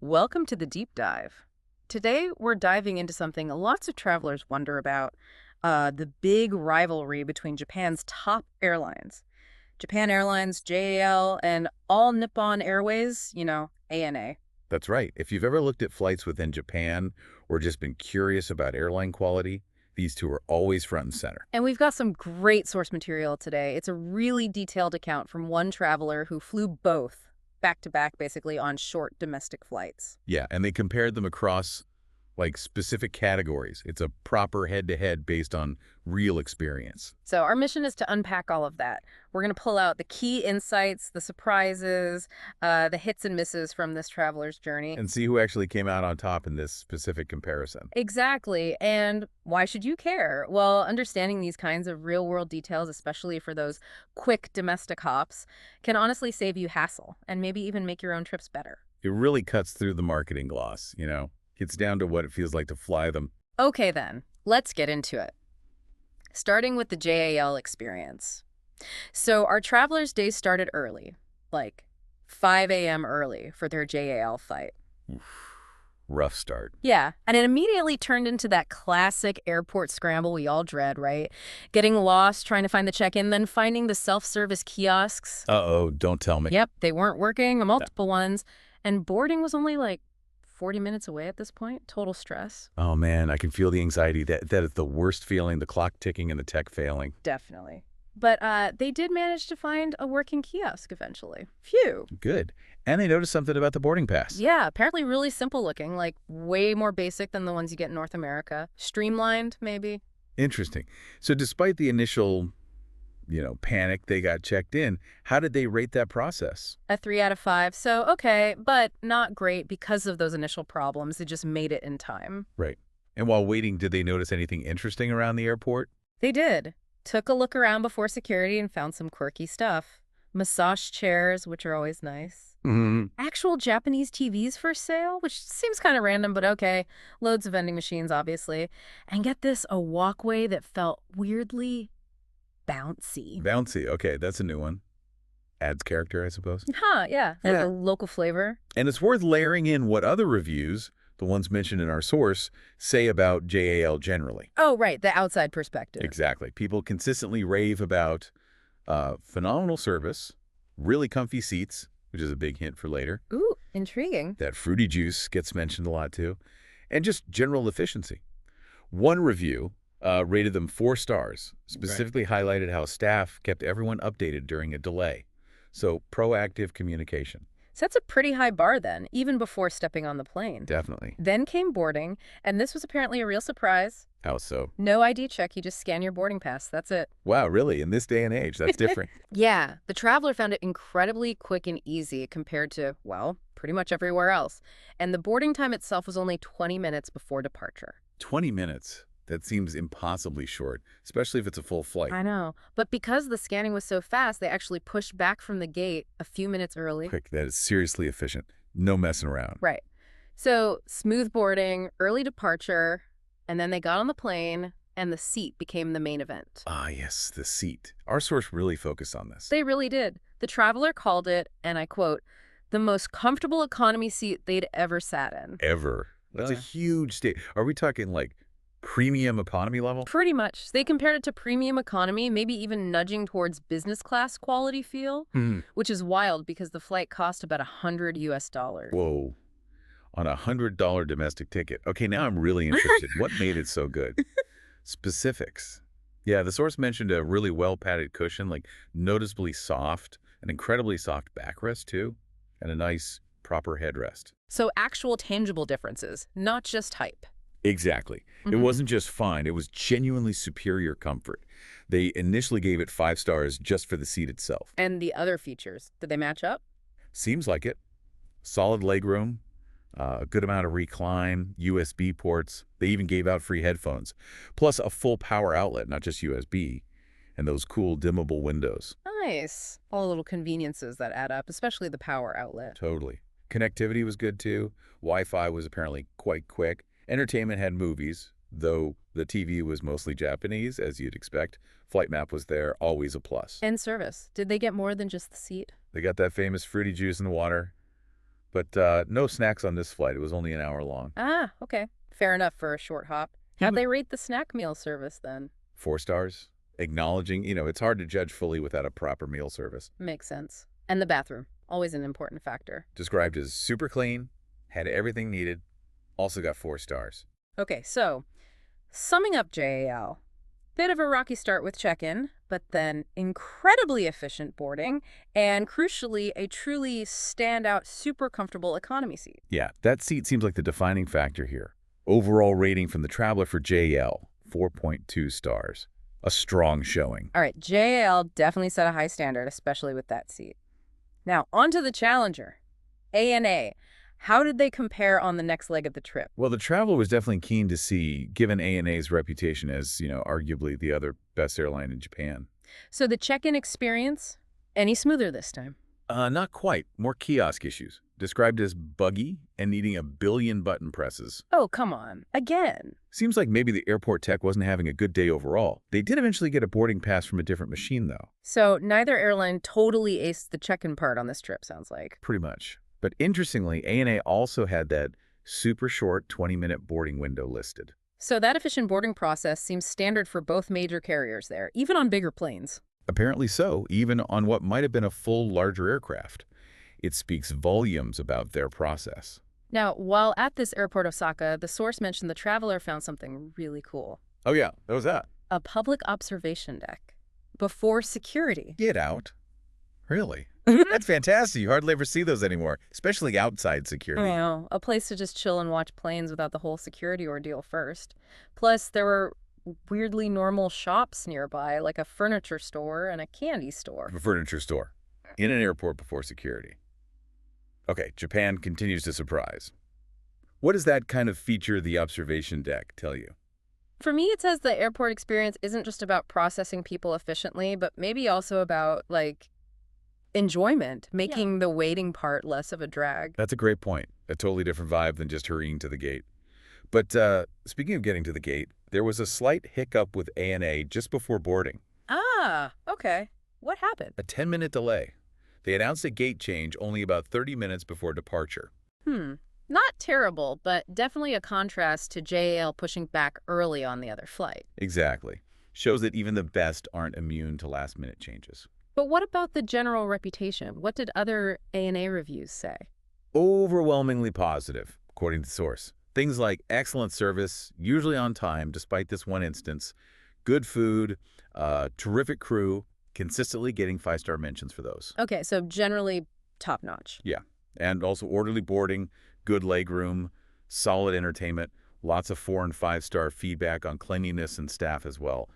Welcome to the deep dive. Today, we're diving into something lots of travelers wonder about the big rivalry between Japan's top airlines. Japan Airlines, JAL, and all Nippon Airways, ANA. That's right. If you've ever looked at flights within Japan or just been curious about airline quality, these two are always front and center. And we've got some great source material today. It's a really detailed account from one traveler who flew both, back to back, basically, on short domestic flights. Yeah, and they compared them across specific categories. It's a proper head-to-head based on real experience. So our mission is to unpack all of that. We're going to pull out the key insights, the surprises, the hits and misses from this traveler's journey. And see who actually came out on top in this specific comparison. Exactly. And why should you care? Well, understanding these kinds of real-world details, especially for those quick domestic hops, can honestly save you hassle and maybe even make your own trips better. It really cuts through the marketing gloss, you know? It's down to what it feels like to fly them. Okay, then. Let's get into it. Starting with the JAL experience. So our traveler's day started early, like 5 a.m. early for their JAL flight. Rough start. Yeah, and it immediately turned into that classic airport scramble we all dread, right? Getting lost, trying to find the check-in, then finding the self-service kiosks. Uh-oh, don't tell me. Yep, they weren't working, multiple ones, and boarding was only like 40 minutes away at this point. Total stress. Oh, man, I can feel the anxiety. That is the worst feeling, the clock ticking and the tech failing. Definitely. But they did manage to find a working kiosk eventually. Phew. Good. And they noticed something about the boarding pass. Yeah, apparently really simple looking, like way more basic than the ones you get in North America. Streamlined, maybe. Interesting. So despite the initial, panic, they got checked in. How did they rate that process? A 3 out of 5. So, okay, but not great because of those initial problems. They just made it in time. Right. And while waiting, did they notice anything interesting around the airport? They did. Took a look around before security and found some quirky stuff. Massage chairs, which are always nice. Mm-hmm. Actual Japanese TVs for sale, which seems kind of random, but okay. Loads of vending machines, obviously. And get this, a walkway that felt weirdly bouncy. Bouncy. Okay, that's a new one. Adds character, I suppose. Huh, yeah. And a local flavor. And it's worth layering in what other reviews, the ones mentioned in our source, say about JAL generally. Oh, right, the outside perspective. Exactly. People consistently rave about phenomenal service, really comfy seats, which is a big hint for later. Ooh, intriguing. That fruity juice gets mentioned a lot too. And just general efficiency. One review rated them 4 stars, specifically highlighted how staff kept everyone updated during a delay. So proactive communication. So that's a pretty high bar then, even before stepping on the plane. Definitely. Then came boarding, and this was apparently a real surprise. How so? No ID check, you just scan your boarding pass. That's it. Wow, really? In this day and age, that's different. Yeah, the traveler found it incredibly quick and easy compared to, well, pretty much everywhere else. And the boarding time itself was only 20 minutes before departure. 20 minutes. That seems impossibly short, especially if it's a full flight. I know. But because the scanning was so fast, they actually pushed back from the gate a few minutes early. Quick, that is seriously efficient. No messing around. Right. So smooth boarding, early departure, and then they got on the plane, and the seat became the main event. Ah, yes, the seat. Our source really focused on this. They really did. The traveler called it, and I quote, the most comfortable economy seat they'd ever sat in. Ever. That's a Really? huge state. Are we talking premium economy level? Pretty much. They compared it to premium economy, maybe even nudging towards business class quality feel, which is wild because the flight cost about $100 US. Whoa. On $100 domestic ticket. Okay, now I'm really interested. What made it so good? Specifics. Yeah, the source mentioned a really well-padded cushion, noticeably soft, an incredibly soft backrest too, and a nice, proper headrest. So actual tangible differences, not just hype. Exactly. It wasn't just fine. It was genuinely superior comfort. They initially gave it 5 stars just for the seat itself. And the other features, did they match up? Seems like it. Solid legroom, a good amount of recline, USB ports. They even gave out free headphones, plus a full power outlet, not just USB, and those cool dimmable windows. Nice. All the little conveniences that add up, especially the power outlet. Totally. Connectivity was good too. Wi-Fi was apparently quite quick. Entertainment had movies, though the TV was mostly Japanese, as you'd expect. Flight map was there, always a plus. And service. Did they get more than just the seat? They got that famous fruity juice in the water. But no snacks on this flight. It was only an hour long. Ah, okay. Fair enough for a short hop. He How'd was they rate the snack meal service then? 4 stars, acknowledging, it's hard to judge fully without a proper meal service. Makes sense. And the bathroom, always an important factor. Described as super clean, had everything needed, also got 4 stars. Okay, so summing up JAL, bit of a rocky start with check-in, but then incredibly efficient boarding, and crucially, a truly standout, super comfortable economy seat. Yeah, that seat seems like the defining factor here. Overall rating from the traveler for JL, 4.2 stars. A strong showing. All right, JAL definitely set a high standard, especially with that seat. Now, on to the challenger, ANA. How did they compare on the next leg of the trip? Well, the traveler was definitely keen to see, given ANA's reputation as, arguably the other best airline in Japan. So the check-in experience, any smoother this time? Not quite. More kiosk issues. Described as buggy and needing a billion button presses. Oh, come on. Again. Seems like maybe the airport tech wasn't having a good day overall. They did eventually get a boarding pass from a different machine, though. So neither airline totally aced the check-in part on this trip, sounds like. Pretty much. But interestingly, ANA also had that super short 20-minute boarding window listed. So that efficient boarding process seems standard for both major carriers there, even on bigger planes. Apparently so, even on what might have been a full, larger aircraft. It speaks volumes about their process. Now, while at this airport Osaka, the source mentioned the traveler found something really cool. Oh yeah, that was that. A public observation deck. Before security. Get out. Really? That's fantastic. You hardly ever see those anymore, especially outside security. A place to just chill and watch planes without the whole security ordeal first. Plus, there were weirdly normal shops nearby, like a furniture store and a candy store. A furniture store. In an airport before security. Okay, Japan continues to surprise. What does that kind of feature the observation deck tell you? For me, it says the airport experience isn't just about processing people efficiently, but maybe also about, enjoyment, making the waiting part less of a drag. That's a great point. A totally different vibe than just hurrying to the gate. But speaking of getting to the gate, there was a slight hiccup with ANA just before boarding. Ah, okay. What happened? A 10-minute delay. They announced a gate change only about 30 minutes before departure. Not terrible, but definitely a contrast to JAL pushing back early on the other flight. Exactly. Shows that even the best aren't immune to last-minute changes. But what about the general reputation? What did other ANA reviews say? Overwhelmingly positive, according to the source. Things like excellent service, usually on time despite this one instance, good food, terrific crew, consistently getting 5-star mentions for those. Okay, so generally top-notch. Yeah, and also orderly boarding, good legroom, solid entertainment, lots of 4- and 5-star feedback on cleanliness and staff as well.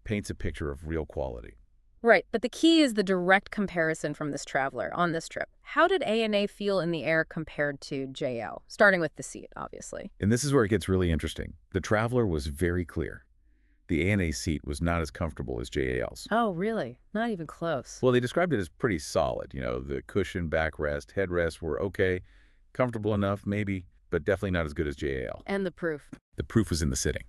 Paints a picture of real quality. Right, but the key is the direct comparison from this traveler on this trip. How did ANA feel in the air compared to JL? Starting with the seat, obviously. And this is where it gets really interesting. The traveler was very clear. The ANA seat was not as comfortable as JAL's. Oh, really? Not even close. Well, they described it as pretty solid. The cushion, backrest, headrest were okay. Comfortable enough, maybe, but definitely not as good as JAL. And the proof. The proof was in the sitting.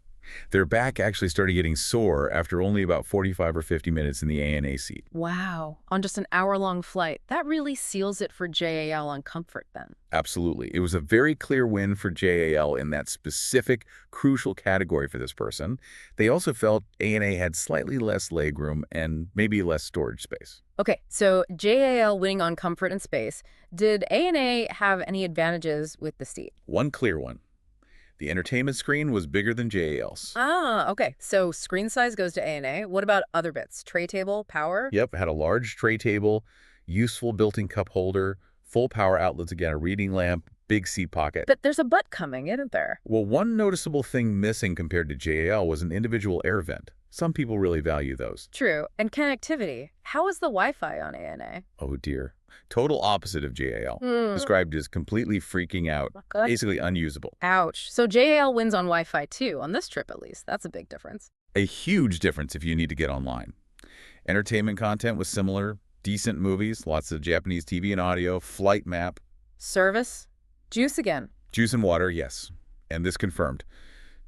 Their back actually started getting sore after only about 45 or 50 minutes in the ANA seat. Wow. On just an hour-long flight. That really seals it for JAL on comfort then. Absolutely. It was a very clear win for JAL in that specific, crucial category for this person. They also felt ANA had slightly less legroom and maybe less storage space. Okay, so JAL winning on comfort and space. Did ANA have any advantages with the seat? One clear one. The entertainment screen was bigger than JAL's. Ah, okay. So screen size goes to ANA. What about other bits? Tray table, power? Yep, had a large tray table, useful built-in cup holder, full power outlets again, a reading lamp, big seat pocket. But there's a butt coming, isn't there? Well, one noticeable thing missing compared to JAL was an individual air vent. Some people really value those. True. And connectivity. How is the Wi-Fi on ANA? Oh dear. Total opposite of JAL. Described as completely freaking out, Good. basically unusable. Ouch. So JAL wins on Wi-Fi too, on this trip at least. That's a big difference. A huge difference if you need to get online. Entertainment content was similar, decent movies, lots of Japanese TV and audio, flight map. Service? Juice again. Juice and water, yes. And this confirmed.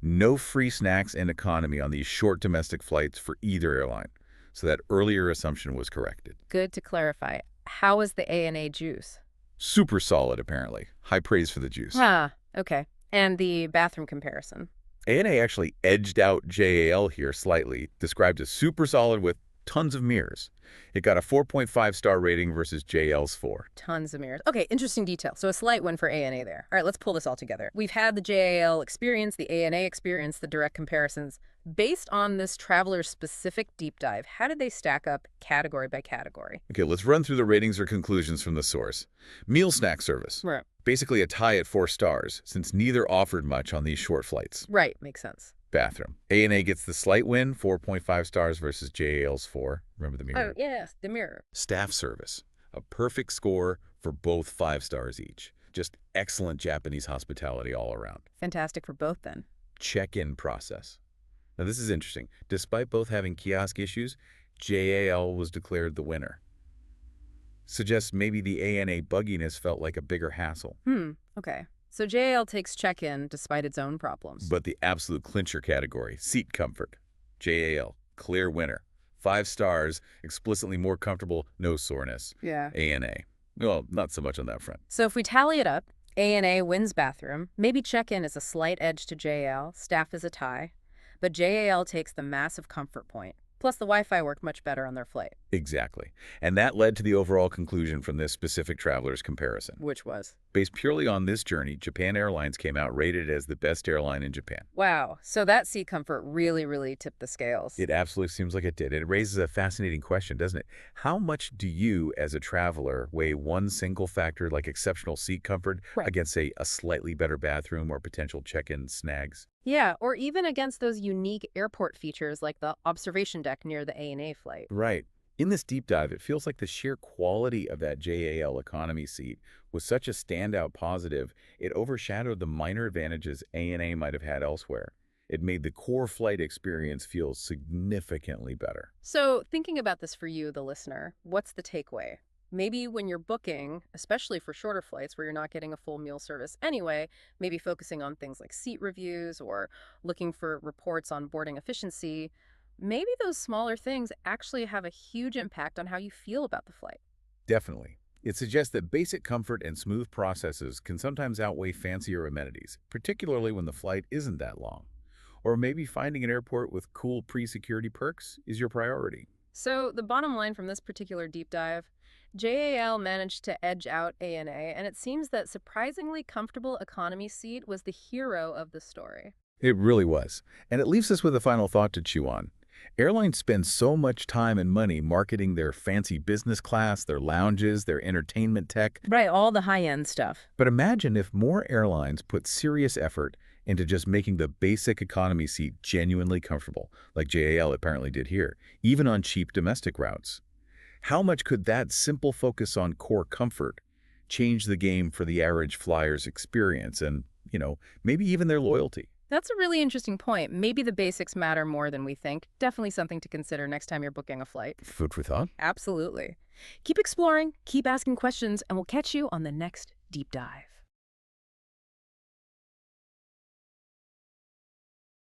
No free snacks in economy on these short domestic flights for either airline. So that earlier assumption was corrected. Good to clarify. How is the ANA juice? Super solid, apparently. High praise for the juice. Ah, okay. And the bathroom comparison. ANA actually edged out JAL here slightly, described as super solid with tons of mirrors. It got a 4.5-star rating versus JL's 4. Tons of mirrors. Okay, interesting detail. So a slight win for ANA there. All right, let's pull this all together. We've had the JAL experience, the ANA experience, the direct comparisons. Based on this traveler-specific deep dive, how did they stack up category by category? Okay, let's run through the ratings or conclusions from the source. Meal snack service. Right. Basically a tie at 4 stars, since neither offered much on these short flights. Right, makes sense. Bathroom. ANA gets the slight win, 4.5 stars versus JAL's 4. Remember the mirror? Oh, yes, the mirror. Staff service. A perfect score for both 5 stars each. Just excellent Japanese hospitality all around. Fantastic for both then. Check-in process. Now this is interesting. Despite both having kiosk issues, JAL was declared the winner. Suggests maybe the ANA bugginess felt like a bigger hassle. Okay. So JAL takes check-in despite its own problems. But the absolute clincher category, seat comfort. JAL, clear winner. 5 stars, explicitly more comfortable, no soreness. Yeah. ANA. Well, not so much on that front. So if we tally it up, ANA wins bathroom, maybe check-in is a slight edge to JAL, staff is a tie, but JAL takes the massive comfort point. Plus, the Wi-Fi worked much better on their flight. Exactly. And that led to the overall conclusion from this specific traveler's comparison. Which was? Based purely on this journey, Japan Airlines came out rated as the best airline in Japan. Wow. So that seat comfort really tipped the scales. It absolutely seems like it did. It raises a fascinating question, doesn't it? How much do you, as a traveler, weigh one single factor like exceptional seat comfort against, say, a slightly better bathroom or potential check-in snags? Yeah, or even against those unique airport features like the observation deck near the ANA flight. Right. In this deep dive, it feels like the sheer quality of that JAL economy seat was such a standout positive, it overshadowed the minor advantages ANA might have had elsewhere. It made the core flight experience feel significantly better. So thinking about this for you, the listener, what's the takeaway? Maybe when you're booking, especially for shorter flights where you're not getting a full meal service anyway, maybe focusing on things like seat reviews or looking for reports on boarding efficiency, maybe those smaller things actually have a huge impact on how you feel about the flight. Definitely. It suggests that basic comfort and smooth processes can sometimes outweigh fancier amenities, particularly when the flight isn't that long. Or maybe finding an airport with cool pre-security perks is your priority. So the bottom line from this particular deep dive, JAL managed to edge out ANA, and it seems that surprisingly comfortable economy seat was the hero of the story. It really was. And it leaves us with a final thought to chew on. Airlines spend so much time and money marketing their fancy business class, their lounges, their entertainment tech. Right, all the high-end stuff. But imagine if more airlines put serious effort into just making the basic economy seat genuinely comfortable, like JAL apparently did here, even on cheap domestic routes. How much could that simple focus on core comfort change the game for the average flyer's experience and, maybe even their loyalty? That's a really interesting point. Maybe the basics matter more than we think. Definitely something to consider next time you're booking a flight. Food for thought? Absolutely. Keep exploring, keep asking questions, and we'll catch you on the next deep dive.